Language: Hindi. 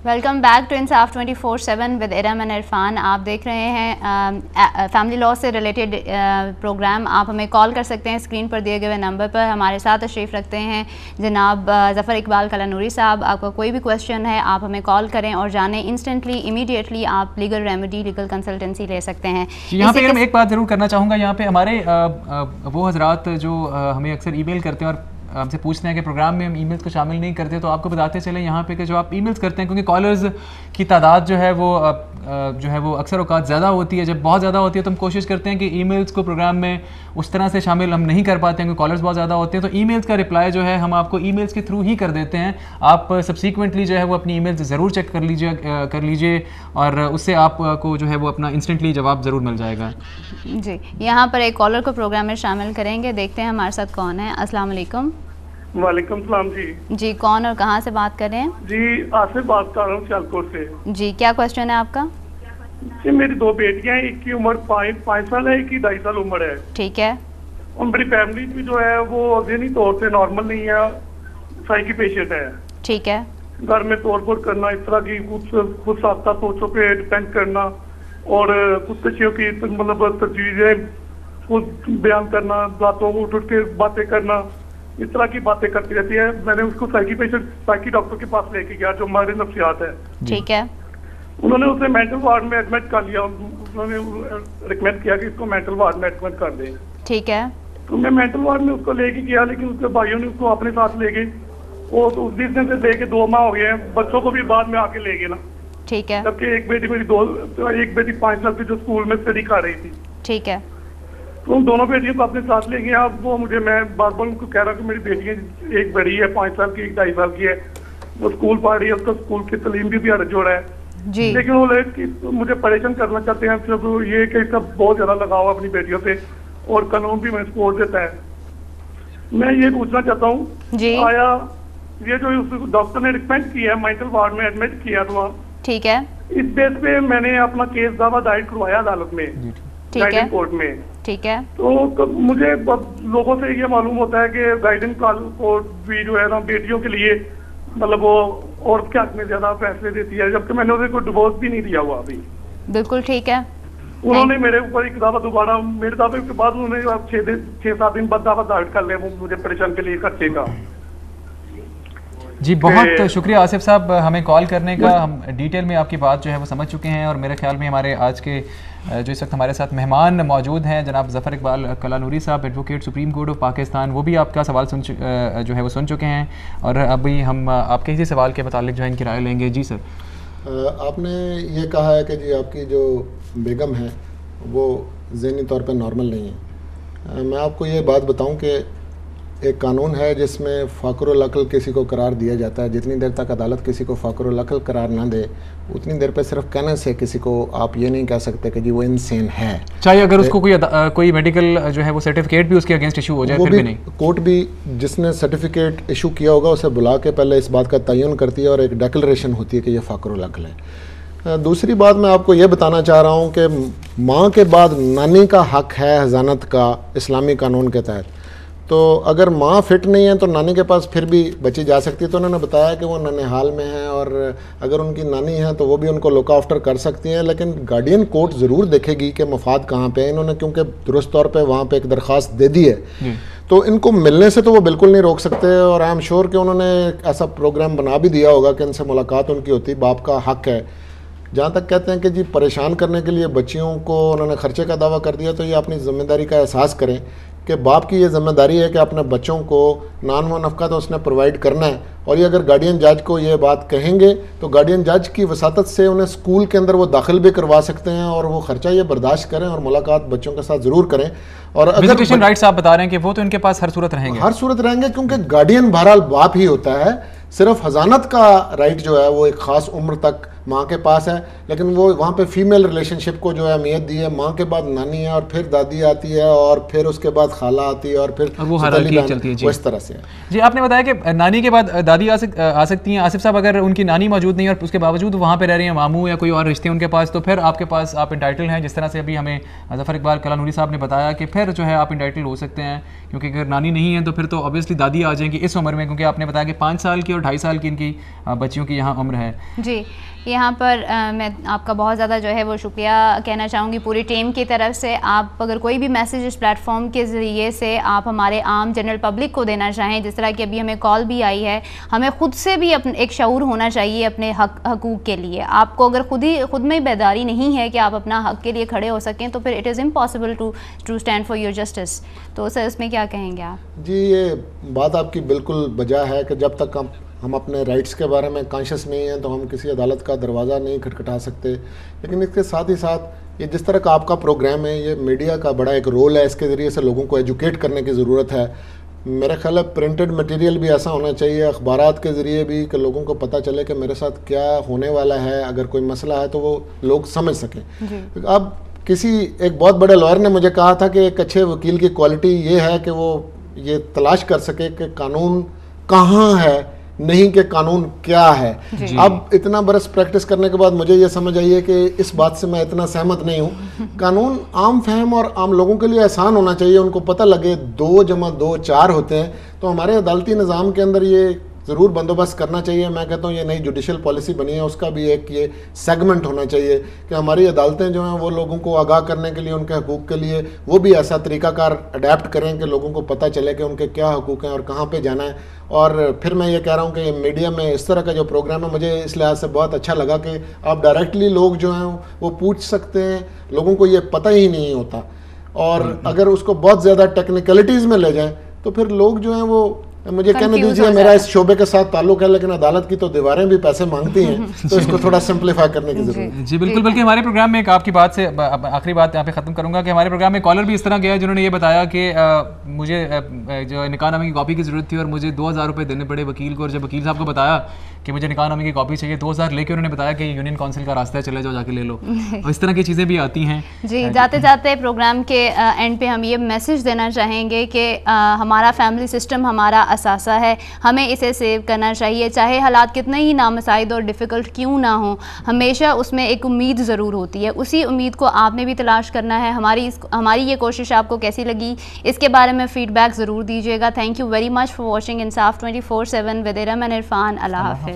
वेलकम बैक टू इंसाफ 24/7 विद इरम एंड इरफान। आप देख रहे हैं फैमिली लॉ से रिलेटेड प्रोग्राम। आप हमें कॉल कर सकते हैं स्क्रीन पर दिए गए नंबर पर। हमारे साथ तशरीफ़ रखते हैं जनाब ज़फ़र इकबाल कलानूरी साहब। आपका कोई भी क्वेश्चन है आप हमें कॉल करें और जानें इंस्टेंटली इमीडिएटली आप लीगल रेमेडी लीगल कंसल्टेंसी ले सकते हैं। यहाँ पे मैं एक बात ज़रूर करना चाहूँगा, यहाँ पे हमारे वो हजरात जो हमें अक्सर ईमेल करते हैं और हमसे पूछते हैं कि प्रोग्राम में हम ईमेल्स को शामिल नहीं करते, तो आपको बताते चलें यहाँ पे कि जो आप ईमेल्स करते हैं, क्योंकि कॉलर्स की तादाद जो है वो अक्सर औकात ज़्यादा होती है। जब बहुत ज़्यादा होती है तो हम कोशिश करते हैं कि ईमेल्स को प्रोग्राम में उस तरह से शामिल हम नहीं कर पाते हैं क्योंकि कॉलर्स बहुत ज़्यादा होते हैं। तो ईमेल्स का रिप्लाई जो है हम आपको ईमेल्स के थ्रू ही कर देते हैं। आप सब्सिक्वेंटली जो है वो अपनी ईमेल्स ज़रूर चेक कर लीजिए और उससे आपको जो है वो अपना इंस्टेंटली जवाब ज़रूर मिल जाएगा। जी, यहाँ पर एक कॉलर को प्रोग्राम में शामिल करेंगे। देखते हैं हमारे साथ कौन है। अस्सलाम वालेकुम। वालेकुम सलाम जी। जी, कौन और कहाँ से बात कर रहे हैं? जी, आसिफ बात कर रहा हूँ सियालकोट से। जी, क्या क्वेश्चन है आपका? जी, मेरी दो बेटियां हैं, एक की उम्र 5 साल है, एक की 2.5 साल उम्र है। ठीक है। और मेरी फैमिली भी जो है वो ज़हनी तौर से नॉर्मल नहीं है, साइकी पेशेंट है। ठीक है। घर में तोड़-फोड़ करना, इस तरह की कुछ साख्ता सोचों पे डिपेंड करना और कुछ चीज़ों की मतलब तजवीज़ें बयान करना, रातों को उठ के बातें करना, इस तरह की बातें करती रहती है। मैंने उसको साइकी डॉक्टर के पास लेके गया जो हमारे नफ्सियात है। ठीक है। उन्होंने उसे मेंटल वार्ड में एडमिट कर लिया। उन्होंने रिकमेंड किया कि इसको मेंटल वार्ड में एडमिट कर दें। ठीक है। तो मैं मेंटल वार्ड में उसको लेके गया, लेकिन उसके भाइयों ने उसको अपने साथ ले गए और तो उस दिन से लेके 2 माह हो गए हैं। बच्चों को भी बाद में आके ले गए ना। ठीक है। जबकि एक बेटी मेरी एक बेटी 5 साल की जो स्कूल में स्टडी कर रही थी। ठीक है। तो उन दोनों बेटियों को अपने साथ ले गया। वो मैं बार बार उनको कह रहा हूँ कि मेरी बेटियां, एक बड़ी है 5 साल की, एक 2.5 साल की है, वो स्कूल पढ़ रही है, उसका स्कूल की तालीम भी हर जोड़ा है जी। लेकिन वो लोग मुझे परेशान करना चाहते हैं। सिर्फ ये कि इसका बहुत ज्यादा लगाव अपनी बेटियों से और कानून भी मैं सपोर्ट देता है। मैं ये पूछना चाहता हूँ, आया ये जो डॉक्टर ने रिकमेंड किया है मेंटल वार्ड में एडमिट किया तो ठीक है, इस बेस पे मैंने अपना केस दावा दायर करवाया अदालत में, गाइडेंस कोर्ट में। ठीक है। तो मुझे लोगों से ये मालूम होता है कि गाइडेंस कोर्ट भी जो है ना बेटियों के लिए मतलब वो औरत के हक में ज्यादा फैसले देती है, जबकि मैंने उसे कोई डिवोर्स भी नहीं दिया हुआ अभी। बिल्कुल ठीक है। उन्होंने मेरे ऊपर एक दावा दोबारा मेरे दावे के बाद उन्होंने 6-7 दिन बाद दावा दायर कर लिया मुझे परेशान के लिए खर्चे का। जी, बहुत शुक्रिया आसिफ साहब हमें कॉल करने का। हम डिटेल में आपकी बात जो है वो समझ चुके हैं और मेरे ख्याल में हमारे आज के जो इस वक्त हमारे साथ मेहमान मौजूद हैं जनाब ज़फ़र इकबाल कलानूरी साहब, advocate supreme court of Pakistan, वो भी आपका सवाल जो है वो सुन चुके हैं और अभी हम आपके इसी सवाल के मुतालिक जो है इनकी राय लेंगे। जी सर, आपने ये कहा है कि जी आपकी जो बेगम है वो ज़हनी तौर पर नॉर्मल नहीं है। मैं आपको ये बात बताऊं कि एक कानून है जिसमें फ़ाक़रुल अक़ल किसी को करार दिया जाता है। जितनी देर तक अदालत किसी को फ़ाक़रुल अक़ल करार ना दे उतनी देर पे सिर्फ कहने से किसी को आप ये नहीं कह सकते कि जी वो इनसेन है, चाहे अगर उसको कोई मेडिकल जो है वो सर्टिफिकेट भी उसके अगेंस्ट इशू हो जाए फिर भी नहीं। कोर्ट भी जिसने सर्टिफिकेट इशू किया होगा उसे बुला के पहले इस बात का तयन करती है और एक डिक्लेरेशन होती है कि ये फ़ाक़रुल अक़ल है। दूसरी बात मैं आपको ये बताना चाह रहा हूँ कि माँ के बाद नानी का हक है हज़ानत का इस्लामी कानून के तहत। तो अगर माँ फिट नहीं है तो नानी के पास फिर भी बची जा सकती है। तो उन्होंने बताया कि वो ननिहाल में हैं और अगर उनकी नानी है तो वो भी उनको लुक आफ्टर कर सकती हैं, लेकिन गार्डियन कोर्ट ज़रूर देखेगी कि मफाद कहाँ पे है। इन्होंने क्योंकि दुरुस्त तौर पे वहाँ पे एक दरख्वास्त दे दी है तो इनको मिलने से तो वो बिल्कुल नहीं रोक सकते और आई एम श्योर कि उन्होंने ऐसा प्रोग्राम बना भी दिया होगा कि इनसे मुलाकात उनकी होती। बाप का हक है। जहाँ तक कहते हैं कि जी परेशान करने के लिए बच्चियों को उन्होंने खर्चे का दावा कर दिया, तो ये अपनी ज़िम्मेदारी का एहसास करें कि बाप की ये जिम्मेदारी है कि अपने बच्चों को नान व नफ़का तो उसने प्रोवाइड करना है। और ये अगर गार्डियन जज को ये बात कहेंगे तो गार्डियन जज की वसातत से उन्हें स्कूल के अंदर वो दाखिल भी करवा सकते हैं और वो खर्चा ये बर्दाश्त करें और मुलाकात बच्चों के साथ ज़रूर करें। और अगर राइट्स आप बता रहे हैं कि वो तो इनके पास हर सूरत रहेंगे, क्योंकि गार्डियन बहरहाल बाप ही होता है। सिर्फ हज़ानत का राइट जो है वो एक ख़ास उम्र तक माँ के पास है, लेकिन वो वहाँ पे फीमेल रिलेशनशिप को जो है अहमियत दी है। माँ के बाद नानी है और फिर दादी आती है और फिर उसके बाद खाला आती है और फिर वो हायरार्की चलती है। वो इस तरह से है। जी, आपने बताया कि नानी के बाद दादी आ सकती हैं। आसिफ साहब, अगर उनकी नानी मौजूद नहीं और उसके बावजूद वहाँ पे रह रही हैं मामू या कोई और रिश्ते उनके पास, तो फिर आपके पास आप इंटाइटल हैं, जिस तरह से अभी हमें ज़फ़र इकबाल कलानूरी साहब ने बताया कि फिर जो है आप इंटाइटल हो सकते हैं, क्योंकि अगर नानी नहीं है तो फिर तो ऑब्वियसली दादी आ जाएंगी इस उम्र में, क्योंकि आपने बताया कि 5 साल की और 2.5 साल की इनकी बच्चियों की यहाँ उम्र है। जी, यहाँ पर मैं आपका बहुत ज़्यादा जो है वो शुक्रिया कहना चाहूँगी पूरी टीम की तरफ से। आप अगर कोई भी मैसेज इस प्लेटफॉर्म के ज़रिए से आप हमारे आम जनरल पब्लिक को देना चाहें, जिस तरह की अभी हमें कॉल भी आई है, हमें ख़ुद से भी अपने एक शऊर होना चाहिए अपने हकूक़ के लिए। आपको अगर खुद में बेदारी नहीं है कि आप अपना हक़ के लिए खड़े हो सकें, तो फिर it is impossible to stand for your justice. तो सर, इसमें क्या कहेंगे आप? जी, ये बात आपकी बिल्कुल बजा है कि जब तक हम अपने राइट्स के बारे में कॉन्शियस नहीं हैं तो हम किसी अदालत का दरवाज़ा नहीं खटखटा सकते। लेकिन इसके साथ ही साथ ये जिस तरह का आपका प्रोग्राम है, ये मीडिया का बड़ा एक रोल है। इसके ज़रिए से लोगों को एजुकेट करने की ज़रूरत है। मेरा ख्याल है प्रिंटेड मटेरियल भी ऐसा होना चाहिए, अखबारात के ज़रिए भी, कि लोगों को पता चले कि मेरे साथ क्या होने वाला है। अगर कोई मसला है तो वो लोग समझ सकें। अब एक बहुत बड़े लॉयर ने मुझे कहा था कि एक अच्छे वकील की क्वालिटी ये है कि वो ये तलाश कर सके कि कानून कहाँ है, नहीं कि कानून क्या है। अब इतना बरस प्रैक्टिस करने के बाद मुझे ये समझ आई है कि इस बात से मैं इतना सहमत नहीं हूँ। कानून आम फहम और आम लोगों के लिए आसान होना चाहिए। उनको पता लगे 2 + 2 4 होते हैं। तो हमारे अदालती निज़ाम के अंदर ये ज़रूर बंदोबस्त करना चाहिए। मैं कहता हूँ ये नई जुडिशल पॉलिसी बनी है, उसका भी एक ये सेगमेंट होना चाहिए कि हमारी अदालतें जो हैं वो लोगों को आगाह करने के लिए, उनके हकूक़ के लिए वो भी ऐसा तरीक़ाकार अडेप्ट करें कि लोगों को पता चले कि उनके क्या हकूक़ हैं और कहाँ पे जाना है। और फिर मैं ये कह रहा हूँ कि मीडिया में इस तरह का जो प्रोग्राम है, मुझे इस लिहाज से बहुत अच्छा लगा कि आप डायरेक्टली लोग जो हैं वो पूछ सकते हैं। लोगों को ये पता ही नहीं होता, और अगर उसको बहुत ज़्यादा टेक्निकलिटीज़ में ले जाएं तो फिर लोग जो हैं वो, मुझे कहने दीजिए, मेरा इस शोबे के साथ ताल्लुक है, लेकिन अदालत की तो दीवारें भी पैसे मांगती हैं, तो इसको थोड़ा सिंप्लीफाई करने की जरूरत है। जी बिल्कुल। बल्कि हमारे प्रोग्राम में एक आपकी बात से आखिरी बात यहाँ पे ख़त्म करूँगा कि हमारे प्रोग्राम में कॉलर भी इस तरह गया जिन्होंने ये बताया कि मुझे जो निकाहनामे की कॉपी की ज़रूरत थी और मुझे 2000 रुपये देने पड़े वकील को, और जब वकील साहब को बताया कि मुझे निकाहनामे की कॉपी चाहिए, 2000 लेके उन्होंने बताया कि यूनियन काउंसिल का रास्ता है, चले जाओ जाके ले लो। और इस तरह की चीज़ें भी आती हैं। जी, जाते जाते प्रोग्राम के एंड पे हम ये मैसेज देना चाहेंगे कि हमारा फैमिली सिस्टम हमारा असासा है, हमें इसे सेव करना चाहिए। चाहे हालात कितने ही नामसाइद और डिफ़िकल्ट क्यों ना हो, हमेशा उसमें एक उम्मीद ज़रूर होती है। उसी उम्मीद को आपने भी तलाश करना है। हमारी ये कोशिश आपको कैसी लगी, इसके बारे में फ़ीडबैक ज़रूर दीजिएगा। Thank you very much for watching Insaf 24/7 with Iram and Irfan. अल्लाह हाफ़िज़।